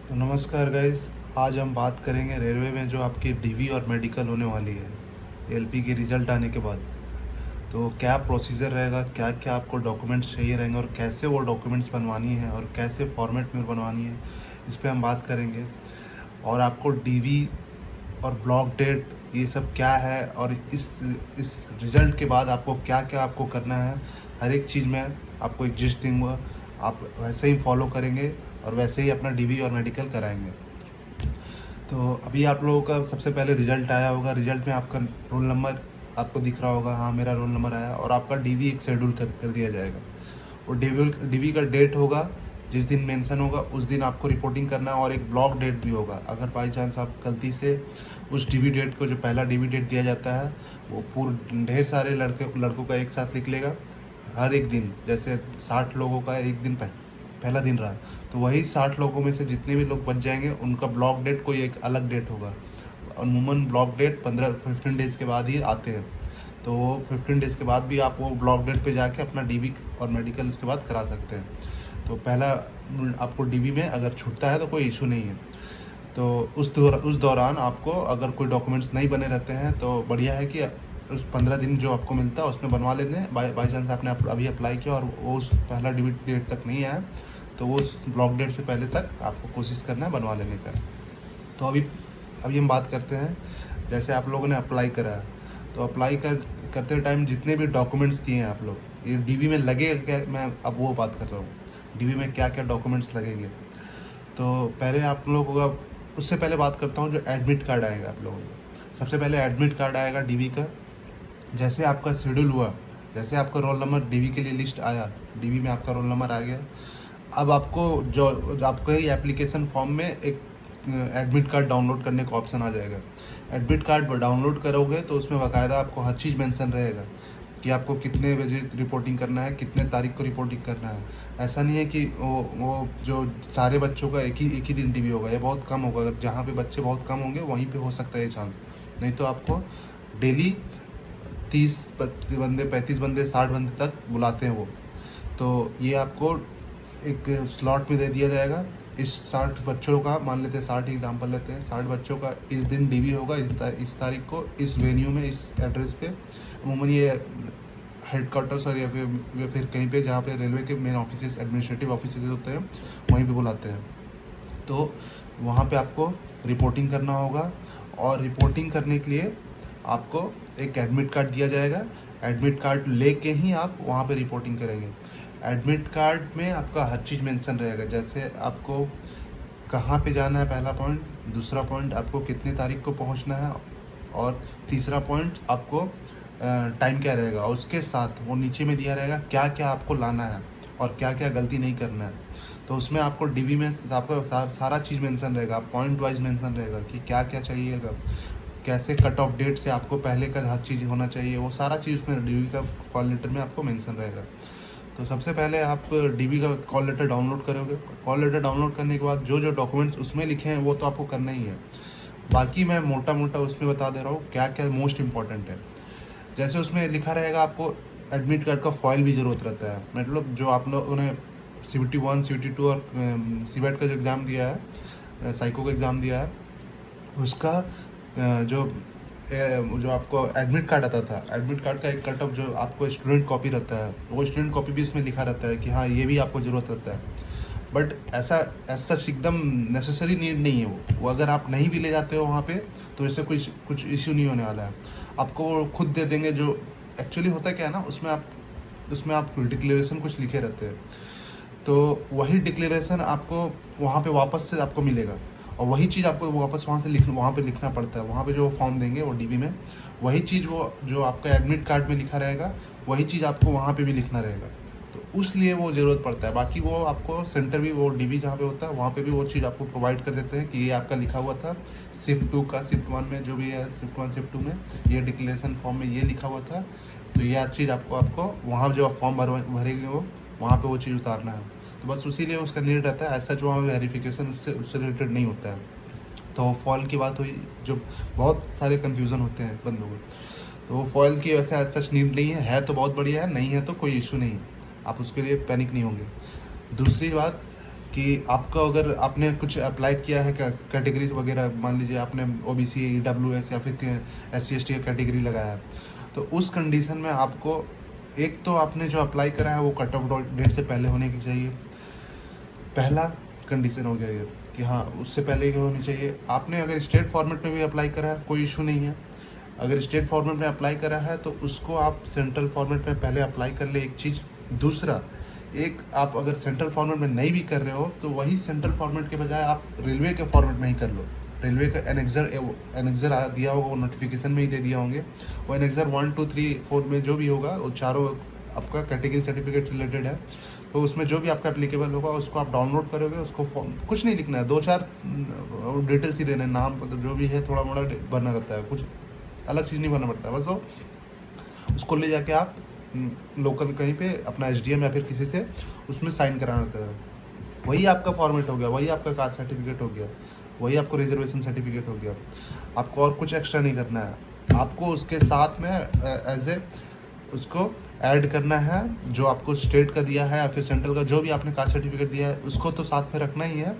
तो नमस्कार गाइस। आज हम बात करेंगे रेलवे में जो आपकी डीवी और मेडिकल होने वाली है एलपी के रिज़ल्ट आने के बाद। तो क्या प्रोसीजर रहेगा, क्या क्या आपको डॉक्यूमेंट्स चाहिए रहेंगे और कैसे वो डॉक्यूमेंट्स बनवानी है और कैसे फॉर्मेट में बनवानी है, इस पे हम बात करेंगे। और आपको डीवी और ब्लॉक डेट ये सब क्या है और इस रिज़ल्ट के बाद आपको क्या क्या आपको करना है, हर एक चीज़ में आपको एक जिस्ट दूँगा। आप वैसे ही फॉलो करेंगे और वैसे ही अपना डीवी और मेडिकल कराएंगे। तो अभी आप लोगों का सबसे पहले रिजल्ट आया होगा। रिजल्ट में आपका रोल नंबर आपको दिख रहा होगा, हाँ मेरा रोल नंबर आया, और आपका डीवी एक शेड्यूल कर दिया जाएगा। और डीवी का डेट होगा, जिस दिन मेंशन होगा उस दिन आपको रिपोर्टिंग करना है। और एक ब्लॉक डेट भी होगा। अगर बाई चांस आप गलती से उस डीवी डेट को, जो पहला डीवी डेट दिया जाता है, वो पूरे ढेर सारे लड़कों का एक साथ लिख लेगा हर एक दिन, जैसे 60 लोगों का एक दिन पहला दिन रहा, तो वही 60 लोगों में से जितने भी लोग बच जाएंगे उनका ब्लॉक डेट कोई एक अलग डेट होगा। अमूमन ब्लॉक डेट 15 डेज़ के बाद ही आते हैं। तो 15 डेज़ के बाद भी आप वो ब्लॉक डेट पे जाके अपना डीवी और मेडिकल उसके बाद करा सकते हैं। तो पहला आपको डीवी में अगर छूटता है तो कोई इशू नहीं है। तो उस दौरान आपको अगर कोई डॉक्यूमेंट्स नहीं बने रहते हैं तो बढ़िया है कि उस 15 दिन जो आपको मिलता है उसमें बनवा लेने। बाई चांस आपने अभी अप्लाई किया और वो उस पहला डीवी डेट तक नहीं आया, तो वो उस ब्लॉक डेट से पहले तक आपको कोशिश करना है बनवा लेने का। तो अभी हम बात करते हैं, जैसे आप लोगों ने अप्लाई करा है, तो करते टाइम जितने भी डॉक्यूमेंट्स दिए हैं आप लोग, ये डीवी में लगेगा क्या, मैं अब वो बात कर रहा हूँ। डीवी में क्या क्या डॉक्यूमेंट्स लगेंगे, तो पहले आप लोगों का, उससे पहले बात करता हूँ जो एडमिट कार्ड आएगा आप लोगों को। सबसे पहले एडमिट कार्ड आएगा डीवी का। जैसे आपका शेड्यूल हुआ, जैसे आपका रोल नंबर डीवी के लिए लिस्ट आया, डीवी में आपका रोल नंबर आ गया, अब आपको जो आपके ही एप्लीकेशन फॉर्म में एक एडमिट कार्ड डाउनलोड करने का ऑप्शन आ जाएगा। एडमिट कार्ड डाउनलोड करोगे तो उसमें बाकायदा आपको हर चीज़ मेंशन रहेगा कि आपको कितने बजे रिपोर्टिंग करना है, कितने तारीख को रिपोर्टिंग करना है। ऐसा नहीं है कि वो जो सारे बच्चों का एक ही दिन डीवी होगा, ये बहुत कम होगा। अगर जहाँ पे बच्चे बहुत कम होंगे वहीं पे हो सकता है ये चांस। नहीं तो आपको डेली 30 बंदे, 35 बंदे, 60 बंदे तक बुलाते हैं वो। तो ये आपको एक स्लॉट में दे दिया जाएगा। इस 60 बच्चों का, मान लेते हैं 60 एग्जाम्पल लेते हैं, 60 बच्चों का इस दिन डीवी होगा, इस तारीख को, इस वेन्यू में, इस एड्रेस पे। अमूमन ये हेडक्वार्टर्स और या फिर कहीं पे जहाँ पे रेलवे के मेन ऑफिस, एडमिनिस्ट्रेटिव ऑफिस होते हैं, वहीं पे बुलाते हैं। तो वहाँ पे आपको रिपोर्टिंग करना होगा। और रिपोर्टिंग करने के लिए आपको एक एडमिट कार्ड दिया जाएगा। एडमिट कार्ड लेके ही आप वहाँ पे रिपोर्टिंग करेंगे। एडमिट कार्ड में आपका हर चीज़ मेंशन रहेगा, जैसे आपको कहाँ पे जाना है, पहला पॉइंट। दूसरा पॉइंट, आपको कितनी तारीख को पहुँचना है। और तीसरा पॉइंट, आपको टाइम क्या रहेगा। और उसके साथ वो नीचे में दिया रहेगा क्या क्या आपको लाना है और क्या क्या गलती नहीं करना है। तो उसमें आपको डीवी में आपका सारा चीज़ मेंशन रहेगा, पॉइंट वाइज मेंशन रहेगा कि क्या क्या चाहिएगा, कैसे कट ऑफ डेट से आपको पहले का हर चीज़ होना चाहिए, वो सारा चीज़ उसमें डीवी का कॉल लेटर में आपको मेंशन रहेगा। तो सबसे पहले आप डीवी का कॉल लेटर डाउनलोड करोगे। कॉल लेटर डाउनलोड करने के बाद जो जो डॉक्यूमेंट्स उसमें लिखे हैं वो तो आपको करना ही है। बाकी मैं मोटा मोटा उसमें बता दे रहा हूँ क्या क्या मोस्ट इंपॉर्टेंट है। जैसे उसमें लिखा रहेगा, आपको एडमिट कार्ड का फॉइल भी ज़रूरत रहता है। मतलब जो आप लोगों ने CBT 1, CBT 2 और CBET का जो एग्ज़ाम दिया है, साइको का एग्ज़ाम दिया है, उसका जो आपको एडमिट कार्ड आता था, एडमिट कार्ड का एक कट ऑफ जो आपको स्टूडेंट कॉपी रहता है, वो स्टूडेंट कॉपी भी इसमें लिखा रहता है कि हाँ ये भी आपको ज़रूरत रहता है। बट ऐसा एकदम नेसेसरी नीड नहीं है वो अगर आप नहीं भी ले जाते हो वहाँ पे तो इससे कुछ इश्यू नहीं होने वाला है। आपको वो खुद दे देंगे। जो एक्चुअली होता क्या है ना, उसमें आप डिक्लेरेशन कुछ लिखे रहते हैं, तो वही डिक्लेरेशन आपको वहाँ पे वापस से आपको मिलेगा। और वही चीज़ आपको वापस वहाँ पे लिखना पड़ता है। वहाँ पे जो फॉर्म देंगे वो डीबी में, वही चीज़ वो जो आपका एडमिट कार्ड में लिखा रहेगा, वही चीज़ आपको वहाँ पे भी लिखना रहेगा। तो उसलिए वो ज़रूरत पड़ता है। बाकी वो आपको सेंटर भी, वो डीबी जहाँ पे होता है वहाँ पे भी वो चीज़ आपको प्रोवाइड कर देते हैं कि ये आपका लिखा हुआ था। शिफ्ट 2 का, शिफ्ट 1 में जो भी है, शिफ्ट 1 शिफ्ट 2 में ये डिक्लेरेशन फॉर्म में ये लिखा हुआ था। तो ये चीज़ आपको वहाँ जो आप फॉर्म भरेंगे वो वहाँ पे वो चीज़ उतारना है। तो बस उसी लिए उसका नीड रहता है। ऐसा जो हमें वेरिफिकेशन उससे रिलेटेड नहीं होता है। तो फॉइल की बात हुई, जो बहुत सारे कन्फ्यूज़न होते हैं बंदों को, तो वो फॉइल की वैसे एज सच नीड नहीं है तो बहुत बढ़िया है, नहीं है तो कोई इशू नहीं है, आप उसके लिए पैनिक नहीं होंगे। दूसरी बात कि आपका अगर आपने कुछ अप्लाई किया है कैटेगरीज वगैरह, मान लीजिए आपने ओबीसी, ईडब्ल्यूएस या फिर SC ST का कैटेगरी लगाया है, तो उस कंडीशन में आपको एक तो आपने जो अप्लाई करा है वो कट ऑफ डेट से पहले होने की चाहिए। पहला कंडीशन हो गया ये कि हाँ उससे पहले ही होनी चाहिए। आपने अगर स्टेट फॉर्मेट में भी अप्लाई करा है कोई इशू नहीं है। अगर स्टेट फॉर्मेट में अप्लाई करा है तो उसको आप सेंट्रल फॉर्मेट में पहले अप्लाई कर ले, एक चीज़। दूसरा, एक आप अगर सेंट्रल फॉर्मेट में नहीं भी कर रहे हो तो वही सेंट्रल फॉर्मेट के बजाय आप रेलवे के फॉर्मेट में ही कर लो। रेलवे का एनेक्सर दिया होगा, वो नोटिफिकेशन में ही दे दिया होंगे। वो एनेक्सर 1, 2, 3, 4 में जो भी होगा वो चारों आपका कैटेगरी सर्टिफिकेट रिलेटेड है, तो उसमें जो भी आपका एप्लीकेबल होगा उसको आप डाउनलोड करोगे। उसको फॉर्म कुछ नहीं लिखना है, 2-4 डिटेल्स ही देना है, नाम मतलब जो भी है थोड़ा मोड़ा भरना रहता है, कुछ अलग चीज़ नहीं भरना पड़ता है। बस वो उसको ले जाके आप लोकल कहीं पे अपना SDM या फिर किसी से उसमें साइन कराना होता है। वही आपका फॉर्मेट हो गया, वही आपका कास्ट सर्टिफिकेट हो गया, वही आपको रिजर्वेशन सर्टिफिकेट हो गया। आपको और कुछ एक्स्ट्रा नहीं करना है। आपको उसके साथ में एज ए उसको ऐड करना है, जो आपको स्टेट का दिया है या फिर सेंट्रल का जो भी आपने कास्ट सर्टिफिकेट दिया है उसको तो साथ में रखना ही है।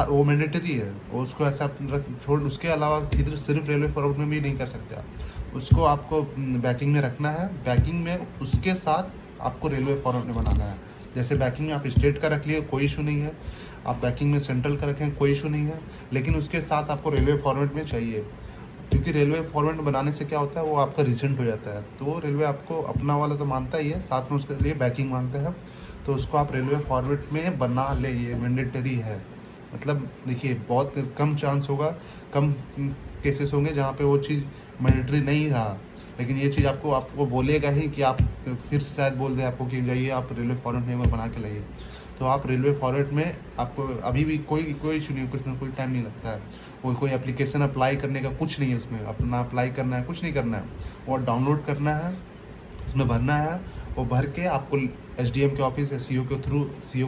वो मैंडेटरी है, वो उसको ऐसा छोड़, उसके अलावा सीधे सिर्फ रेलवे फॉरवर्ड में भी नहीं कर सकते आप। उसको आपको बैकिंग में रखना है। बैकिंग में उसके साथ आपको रेलवे फॉरवर्ड में बनाना है। जैसे बैकिंग में आप स्टेट का रख लिए कोई इशू नहीं है, आप बैकिंग में सेंट्रल का रखें कोई इशू नहीं है, लेकिन उसके साथ आपको रेलवे फॉरवर्ड में चाहिए। क्योंकि रेलवे फॉर्मेट बनाने से क्या होता है, वो आपका रिसेंट हो जाता है, तो रेलवे आपको अपना वाला तो मानता ही है, साथ में उसके लिए बैकिंग मांगता है, तो उसको आप रेलवे फॉर्मेट में बना ले, ये मैंडेटरी है। मतलब देखिए बहुत कम चांस होगा, कम केसेस होंगे जहाँ पे वो चीज़ मैंडेटरी नहीं रहा, लेकिन ये चीज़ आपको बोलेगा ही कि आप फिर से शायद बोल दे आपको कि जाइए आप रेलवे फॉर्मेट में बना के लाइए। तो आप रेलवे फॉर्मेट में आपको अभी भी कोई इशू नहीं, कुछ ना कोई टाइम नहीं लगता है। कोई एप्लीकेशन अप्लाई करने का कुछ नहीं है, उसमें अपना अप्लाई करना है, कुछ नहीं करना है, वो डाउनलोड करना है, उसमें भरना है। वो भर के आपको SDM के ऑफिस या CO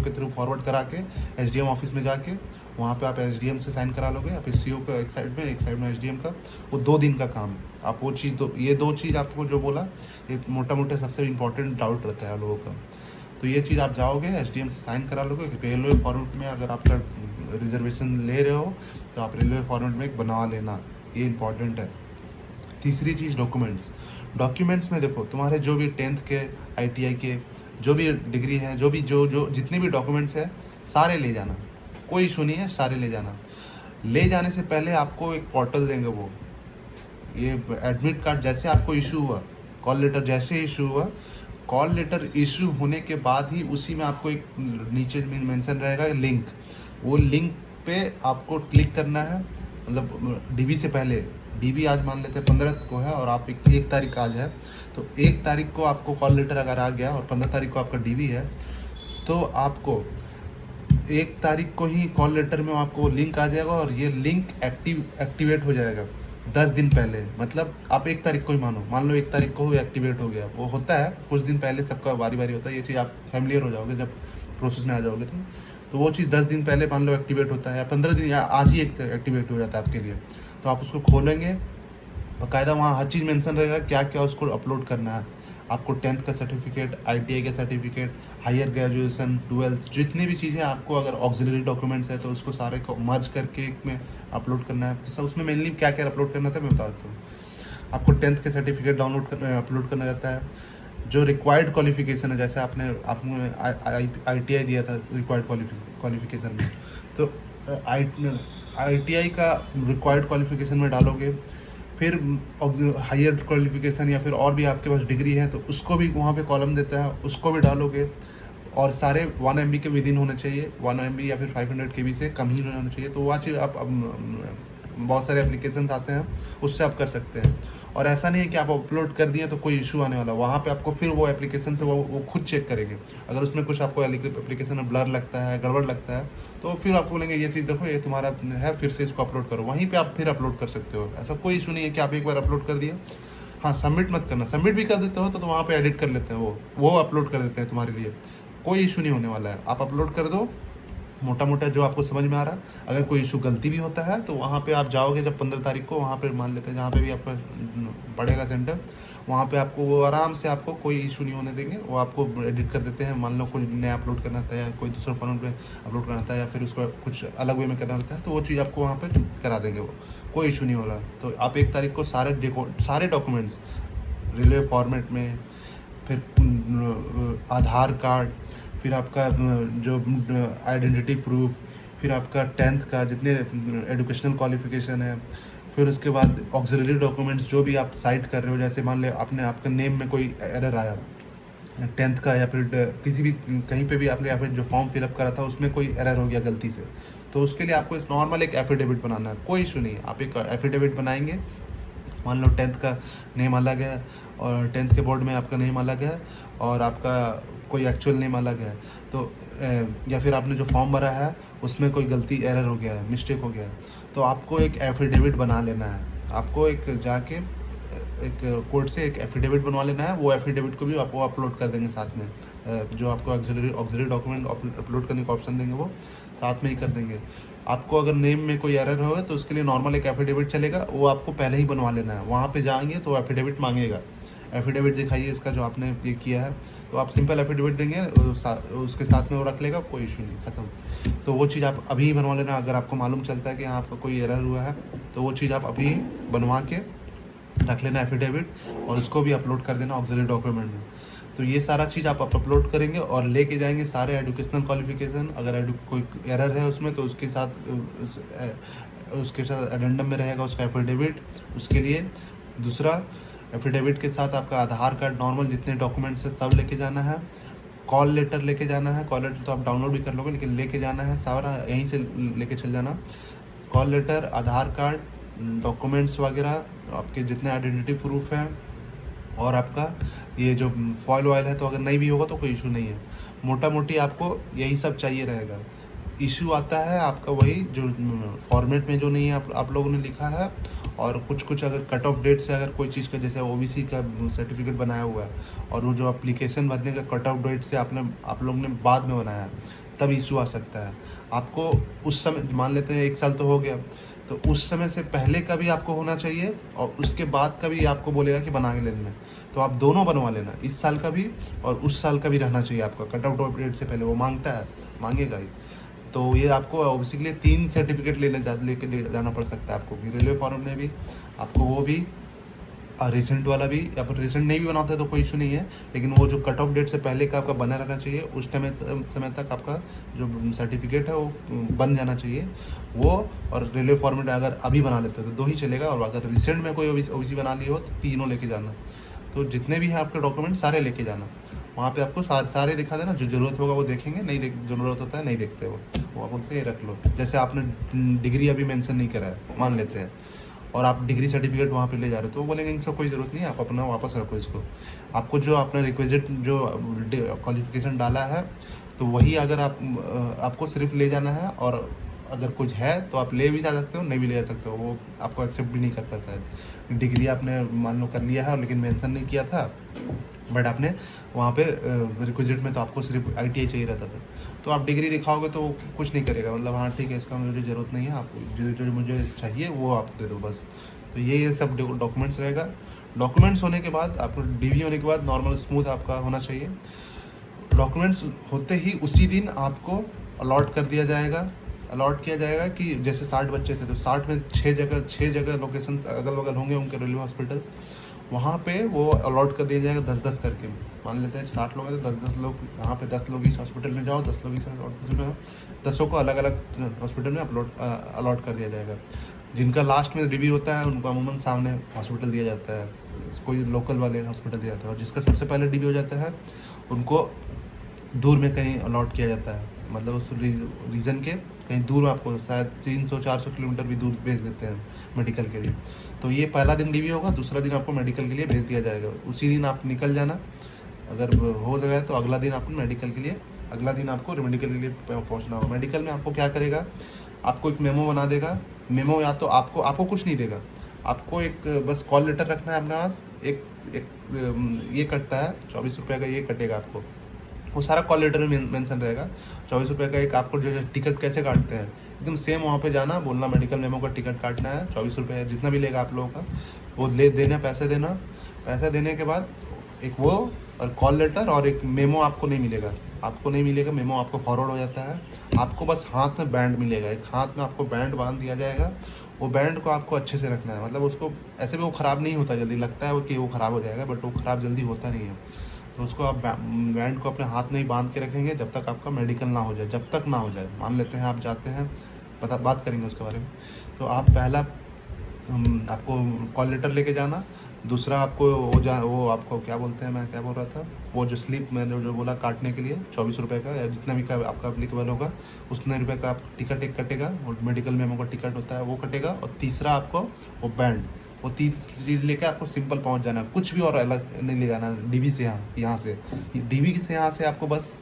के थ्रू फॉरवर्ड करा के SDM ऑफिस में जाके वहाँ पे आप SDM से साइन करा लोगे, या फिर CO का एक साइड में SDM का। वो 2 दिन का काम है। आप वो चीज़ ये 2 चीज़ आपको जो बोला, ये मोटा सबसे इम्पोर्टेंट डाउट रहता है लोगों का। तो ये चीज़ आप जाओगे SDM से साइन करा लोगे। रेलवे फॉर्मेट में अगर आपका रिजर्वेशन ले रहे हो तो आप रेलवे फॉर्मेट में एक बना लेना, ये इंपॉर्टेंट है। तीसरी चीज़ डॉक्यूमेंट्स में देखो, तुम्हारे जो भी 10th के ITI के जो भी डिग्री है, जो जितने भी डॉक्यूमेंट्स हैं सारे ले जाना, कोई इशू नहीं है, सारे ले जाना। ले जाने से पहले आपको एक पोर्टल देंगे, वो ये एडमिट कार्ड जैसे आपको इशू हुआ, कॉल लेटर जैसे इशू हुआ, कॉल लेटर इशू होने के बाद ही उसी में आपको एक नीचे मेंशन रहेगा लिंक, वो लिंक पे आपको क्लिक करना है। मतलब DB से पहले, DB आज मान लेते हैं 15 को है और आप 1 तारीख आज है, तो 1 तारीख को आपको कॉल लेटर अगर आ गया और 15 तारीख को आपका DB है, तो आपको 1 तारीख को ही कॉल लेटर में आपको लिंक आ जाएगा और ये लिंक एक्टिवेट हो जाएगा 10 दिन पहले। मतलब आप 1 तारीख को ही मान लो 1 तारीख को एक्टिवेट हो गया। वो होता है कुछ दिन पहले, सबका बारी होता है, ये चीज़ आप फैमिलियर हो जाओगे जब प्रोसेस में आ जाओगे तो वो चीज़ 10 दिन पहले मान लो एक्टिवेट होता है, या 15 दिन या आज ही एक्टिवेट हो जाता है आपके लिए। तो आप उसको खोलेंगे, बाकायदा वहाँ हर चीज़ मेंशन रहेगा क्या क्या उसको अपलोड करना है। आपको 10th का सर्टिफिकेट, ITI का सर्टिफिकेट, हायर ग्रेजुएशन, 12th, जितनी भी चीज़ें आपको अगर ऑक्सिलरी डॉक्यूमेंट्स है तो उसको सारे को मर्ज करके एक में अपलोड करना है। जैसा उसमें मेनली क्या क्या अपलोड करना था मैं बता देता हूँ। आपको 10th के सर्टिफिकेट अपलोड करना रहता है। जो रिक्वायर्ड क्वालिफिकेशन है, जैसे आपने ITI दिया था रिक्वायर्ड क्वालिफिकेशन में, तो ITI का रिक्वायर्ड क्वालिफिकेशन में डालोगे। फिर हायर क्वालिफिकेशन या फिर और भी आपके पास डिग्री है तो उसको भी वहाँ पे कॉलम देता है, उसको भी डालोगे। और सारे 1 MB के विदिन होने चाहिए, 1 MB या फिर 500 KB से कम ही होना चाहिए। तो वहाँ चीज़ आप बहुत सारे एप्लीकेशन आते हैं, उससे आप कर सकते हैं। और ऐसा नहीं है कि आप अपलोड कर दिए तो कोई इशू आने वाला, वहाँ पे आपको फिर वो एप्लीकेशन से वो खुद चेक करेंगे। अगर उसमें कुछ आपको एप्लीकेशन में ब्लर लगता है, गड़बड़ लगता है, तो फिर आपको बोलेंगे ये चीज़ देखो ये तुम्हारा है, फिर से इसको अपलोड करो। वहीं पे आप फिर अपलोड कर सकते हो। ऐसा कोई इशू नहीं है कि आप एक बार अपलोड कर दिए, हाँ सबमिट मत करना। सबमिट भी कर देते हो तो वहाँ पे एडिट कर लेते हैं, वो अपलोड कर देते हैं तुम्हारे लिए, कोई इशू नहीं होने वाला है। आप अपलोड कर दो, मोटा मोटा जो आपको समझ में आ रहा है। अगर कोई इशू गलती भी होता है तो वहाँ पे आप जाओगे जब 15 तारीख को, वहाँ पे मान लेते हैं जहाँ पे भी आपका पड़ेगा सेंटर, वहाँ पे आपको वो आराम से आपको कोई इशू नहीं होने देंगे। वो आपको एडिट कर देते हैं। मान लो कोई नया अपलोड करना था या कोई दूसरे फॉर्मेट पे अपलोड करना था या फिर उसको कुछ अलग वे में करना रहता है, तो वो चीज़ आपको वहाँ पे करा देंगे। वो कोई इशू नहीं हो रहा। तो आप 1 तारीख को सारे डॉक्यूमेंट्स रेलवे फॉर्मेट में, फिर आधार कार्ड, फिर आपका जो आइडेंटिटी प्रूफ, फिर आपका 10th का जितने एजुकेशनल क्वालिफिकेशन है, फिर उसके बाद ऑक्सिलरी डॉक्यूमेंट्स जो भी आप साइट कर रहे हो। जैसे मान ले आपके नेम में कोई एरर आया 10th का, या फिर किसी भी कहीं पे भी आपने या फिर जो फॉर्म फिलअप करा था उसमें कोई एरर हो गया गलती से, तो उसके लिए आपको नॉर्मल एक एफिडेविट बनाना है। कोई इशू नहीं है, आप एक एफिडेविट बनाएंगे। मान लो 10th का नेम अलग है और 10th के बोर्ड में आपका नेम अलग है और आपका कोई एक्चुअल नेम अलग है, तो या फिर आपने जो फॉर्म भरा है उसमें कोई गलती एरर हो गया है, मिस्टेक हो गया है, तो आपको एक एफिडेविट बना लेना है। आपको एक जाके एक कोर्ट से एक एफिडेविट बनवा लेना है। वो एफिडेविट को भी आपको अपलोड कर देंगे साथ में। जो आपको ऑक्सिलरी डॉक्यूमेंट अपलोड करने का ऑप्शन देंगे वो साथ में ही कर देंगे। आपको अगर नेम में कोई एरर होगा तो उसके लिए नॉर्मल एक एफिडेविट चलेगा, वो आपको पहले ही बनवा लेना है। वहाँ पे जाएंगे तो एफिडेविट मांगेगा, एफिडेविट दिखाइए इसका जो आपने ये किया है, तो आप सिंपल एफिडेविट देंगे, उसके साथ में वो रख लेगा, कोई इशू नहीं, ख़त्म। तो वो चीज़ आप अभी ही बनवा लेना। अगर आपको मालूम चलता है कि हाँ आपका कोई एरर हुआ है, तो वो चीज़ आप अभी बनवा के रख लेना एफिडेविट, और उसको भी अपलोड कर देना ऑक्सिलरी डॉक्यूमेंट में। तो ये सारा चीज़ आप अपलोड करेंगे और लेके जाएंगे सारे एजुकेशनल क्वालिफिकेशन। अगर कोई एरर है उसमें तो उसके साथ एडेंडम में रहेगा उसका एफिडेविट। उसके लिए दूसरा एफिडेविट के साथ आपका आधार कार्ड, नॉर्मल जितने डॉक्यूमेंट्स है सब लेके जाना है। कॉल लेटर लेके जाना है। कॉल लेटर तो आप डाउनलोड भी कर लोगे, लेकिन लेके जाना है सारा, यहीं से लेके चल जाना। कॉल लेटर, आधार कार्ड, डॉक्यूमेंट्स वगैरह, आपके जितने आइडेंटिटी प्रूफ हैं, और आपका ये जो फॉइल वाइल है, तो अगर नहीं भी होगा तो कोई इशू नहीं है। मोटा मोटी आपको यही सब चाहिए रहेगा। इशू आता है आपका वही जो फॉर्मेट में जो नहीं है आप लोगों ने लिखा है, और कुछ अगर कट ऑफ डेट से अगर कोई चीज़ का, जैसे ओबीसी का सर्टिफिकेट बनाया हुआ है और वो जो एप्लीकेशन भरने का कट ऑफ डेट से आप लोगों ने बाद में बनाया है, तब इशू आ सकता है। आपको उस समय, मान लेते हैं 1 साल तो हो गया, तो उस समय से पहले का भी आपको होना चाहिए और उसके बाद का भी आपको बोलेगा कि बना के लेना। तो आप दोनों बनवा लेना, इस साल का भी और उस साल का भी रहना चाहिए आपका। कट ऑफ डेट से पहले वो मांगता है, मांगेगा ही। तो ये आपको ऑब्वियसली के लिए 3 सर्टिफिकेट लेके जाना पड़ सकता है आपको, कि रेलवे फॉर्म में भी आपको वो भी, रिसेंट वाला भी, या फिर रिसेंट नहीं भी बनाते तो कोई इशू नहीं है, लेकिन वो जो कट ऑफ डेट से पहले का आपका बना रहना चाहिए। उस समय तक आपका जो सर्टिफिकेट है वो बन जाना चाहिए वो। और रेलवे फॉर्मेट अगर अभी बना लेते हो तो 2 ही चलेगा, और अगर रिसेंट में कोई ओबीसी बना ली हो तो 3 लेके जाना। तो जितने भी हैं आपके डॉक्यूमेंट सारे लेके जाना। वहाँ पे आपको सारे दिखा देना, जो ज़रूरत होगा वो देखेंगे, नहीं ज़रूरत होता है नहीं देखते वो आप उनसे रख लो। जैसे आपने डिग्री अभी मेंशन नहीं करा है मान लेते हैं, और आप डिग्री सर्टिफिकेट वहाँ पे ले जा रहे हो, तो वो बोलेंगे इनसे कोई ज़रूरत नहीं है, आप अपना वापस रखो इसको। आपको जो आपने रिक्विजिट जो क्वालिफिकेशन डाला है, तो वही अगर आपको सिर्फ ले जाना है, और अगर कुछ है तो आप ले भी जा सकते हो, नहीं भी ले जा सकते हो, वो आपको एक्सेप्ट भी नहीं करता शायद। डिग्री आपने मान लो कर लिया है लेकिन मेंशन नहीं किया था, बट आपने वहाँ पे रिक्विजिट में तो आपको सिर्फ ITI चाहिए रहता था, तो आप डिग्री दिखाओगे तो कुछ नहीं करेगा, मतलब हाँ ठीक है इसका मुझे ज़रूरत नहीं है, आपको जो मुझे चाहिए वो आप दे दो बस। तो ये सब डॉक्यूमेंट्स रहेगा। डॉक्यूमेंट्स होने के बाद, आपको DV होने के बाद नॉर्मल स्मूथ आपका होना चाहिए। डॉक्यूमेंट्स होते ही उसी दिन आपको अलॉट किया जाएगा कि जैसे 60 बच्चे थे तो 60 में 6 जगह लोकेशंस अगल बगल होंगे उनके रेलवे हॉस्पिटल्स, वहाँ पे वो अलॉट कर दिया जाएगा 10-10 करके। मान लेते हैं 60 लोग हैं तो 10-10 लोग यहाँ पे, 10 लोग इस हॉस्पिटल में जाओ, 10 लोग इस हॉस्पिटल में जाओ, 10 को अलग अलग हॉस्पिटल में अलॉट कर दिया जाएगा। जिनका लास्ट में DV होता है उनको अमूमन सामने हॉस्पिटल दिया जाता है, कोई लोकल वाले हॉस्पिटल दिया जाता है, और जिसका सबसे पहले DV हो जाता है उनको दूर में कहीं अलॉट किया जाता है, मतलब उस रीजन के कहीं दूर में, आपको शायद 300-400 किलोमीटर भी दूर भेज देते हैं मेडिकल के लिए। तो ये पहला दिन DV होगा, दूसरा दिन आपको मेडिकल के लिए भेज दिया जाएगा। उसी दिन आप निकल जाना, अगर हो जाए तो अगला दिन आपको मेडिकल के लिए पहुंचना होगा। मेडिकल में आपको क्या करेगा, आपको एक मेमो बना देगा। मेमो या तो आपको कुछ नहीं देगा, आपको एक बस कॉल लेटर रखना है अपने पास। एक ये कटता है 24 रुपये का, ये कटेगा आपको वो सारा कॉल लेटर में मेंशन रहेगा। 24 रुपये का एक आपको जो टिकट कैसे काटते हैं एकदम सेम वहाँ पे जाना, बोलना मेडिकल मेमो का टिकट काटना है, 24 रुपये है, जितना भी लेगा आप लोगों का वो ले देना, पैसे देना। पैसे देने के बाद एक वो और कॉल लेटर और एक मेमो आपको नहीं मिलेगा, मेमो आपको फॉरवर्ड हो जाता है। आपको बस हाथ में बैंड मिलेगा, एक हाथ में आपको बैंड बांध दिया जाएगा। वो बैंड को आपको अच्छे से रखना है, मतलब उसको ऐसे भी वो ख़राब नहीं होता जल्दी, लगता है वो कि वो ख़राब हो जाएगा बट वो ख़राब जल्दी होता नहीं है। तो उसको आप बैंड को अपने हाथ में ही बांध के रखेंगे जब तक आपका मेडिकल ना हो जाए, जब तक ना हो जाए। मान लेते हैं आप जाते हैं, बात करेंगे उसके बारे में। तो आप पहला आपको कॉल लेटर लेके जाना, दूसरा आपको वो आपको क्या बोलते हैं, मैं क्या बोल रहा था, वो जो स्लिप मैंने जो बोला काटने के लिए 24 रुपये का या जितना भी का आपका अप्लीकेबल होगा उतने रुपये का आप टिकट एक कटेगा, और मेडिकल मेमो का टिकट होता है वो कटेगा। और तीसरा आपको वो बैंड, वो 3 चीज़ लेके आपको सिंपल पहुंच जाना, कुछ भी और अलग नहीं ले जाना। डीवी से यहाँ से डीवी से यहाँ से आपको बस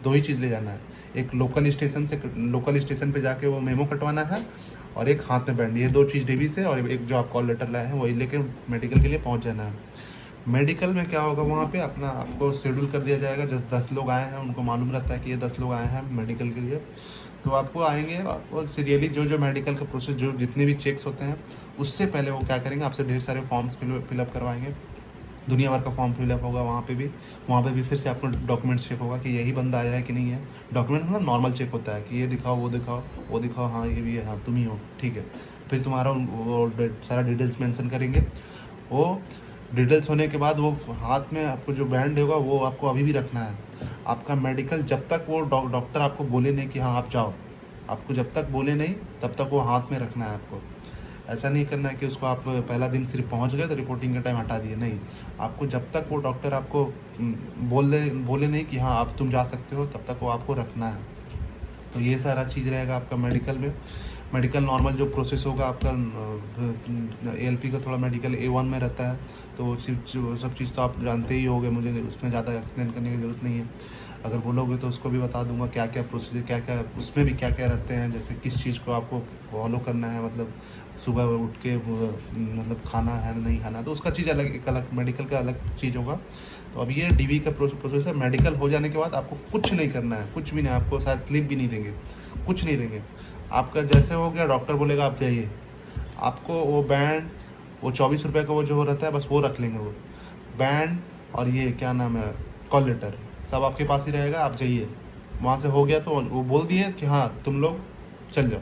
2 ही चीज़ ले जाना है, एक लोकल स्टेशन पे जाके वो मेमो कटवाना है और एक हाथ में बैंड। ये 2 चीज़ डीवी से और एक जो आप कॉल लेटर लाए हैं वही लेके मेडिकल के लिए पहुंच जाना है। मेडिकल में क्या होगा, वहाँ पे अपना आपको शेड्यूल कर दिया जाएगा। जो 10 लोग आए हैं उनको मालूम रहता है कि ये 10 लोग आए हैं मेडिकल के लिए, तो आपको आएंगे और सीरियली जो मेडिकल का प्रोसेस, जो जितने भी चेक्स होते हैं उससे पहले वो क्या करेंगे, आपसे ढेर सारे फॉर्म्स फिलअप करवाएंगे। दुनिया भर का फॉर्म फिलअप होगा वहाँ पे भी फिर से आपको डॉक्यूमेंट्स चेक होगा कि यही बंदा आया है कि नहीं है। डॉक्यूमेंट मतलब नॉर्मल चेक होता है कि ये दिखाओ, वो दिखाओ, हाँ ये भी है, हाँ तुम ही हो, ठीक है। फिर तुम्हारा वो सारा डिटेल्स मेंशन करेंगे। वो डिटेल्स होने के बाद वो हाथ में आपको जो बैंड होगा वो आपको अभी भी रखना है। आपका मेडिकल जब तक वो डॉक्टर आपको बोले नहीं कि हाँ आप जाओ, आपको जब तक बोले नहीं तब तक वो हाथ में रखना है आपको। ऐसा नहीं करना है कि उसको आप पहला दिन सिर्फ पहुंच गए तो रिपोर्टिंग के टाइम हटा दिए, नहीं। आपको जब तक वो डॉक्टर आपको बोले नहीं कि हाँ आप तुम जा सकते हो, तब तक वो आपको रखना है। तो ये सारा चीज़ रहेगा आपका मेडिकल में। मेडिकल नॉर्मल जो प्रोसेस होगा आपका ALP का थोड़ा मेडिकल A1 में रहता है, तो सब चीज़ तो आप जानते ही होंगे, मुझे उसमें ज़्यादा एक्सप्लेन करने की ज़रूरत नहीं है। अगर बोलोगे तो उसको भी बता दूंगा क्या क्या प्रोसीजर, क्या क्या उसमें भी क्या क्या रहते हैं, जैसे किस चीज़ को आपको फॉलो करना है, मतलब सुबह उठ के मतलब खाना है नहीं खाना, तो उसका चीज़ अलग, एक अलग मेडिकल का अलग चीज़ होगा। तो अब ये DV का प्रोसेस है। मेडिकल हो जाने के बाद आपको कुछ नहीं करना है, कुछ भी नहीं, आपको शायद स्लिप भी नहीं देंगे, कुछ नहीं देंगे। आपका जैसे हो गया, डॉक्टर बोलेगा आप जाइए, आपको वो बैंड, वो 24 रुपये का वो जो रहता है बस वो रख लेंगे, वो बैंड और ये क्या नाम है कॉल लेटर सब आपके पास ही रहेगा। आप जाइए, वहाँ से हो गया तो वो बोल दिए कि हाँ तुम लोग चल जाओ,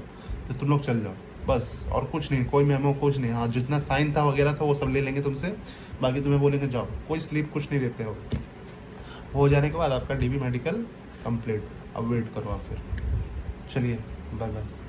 तो तुम लोग चल जाओ बस, और कुछ नहीं, कोई मेमो कुछ नहीं। हाँ जितना साइन था वगैरह था वो सब ले लेंगे तुमसे, बाकी तुम्हें बोलेंगे जाओ, कोई स्लिप कुछ नहीं देते हो। वो हो जाने के बाद आपका DV मेडिकल कंप्लीट। अब वेट करो आप फिर। चलिए, बाय बाय।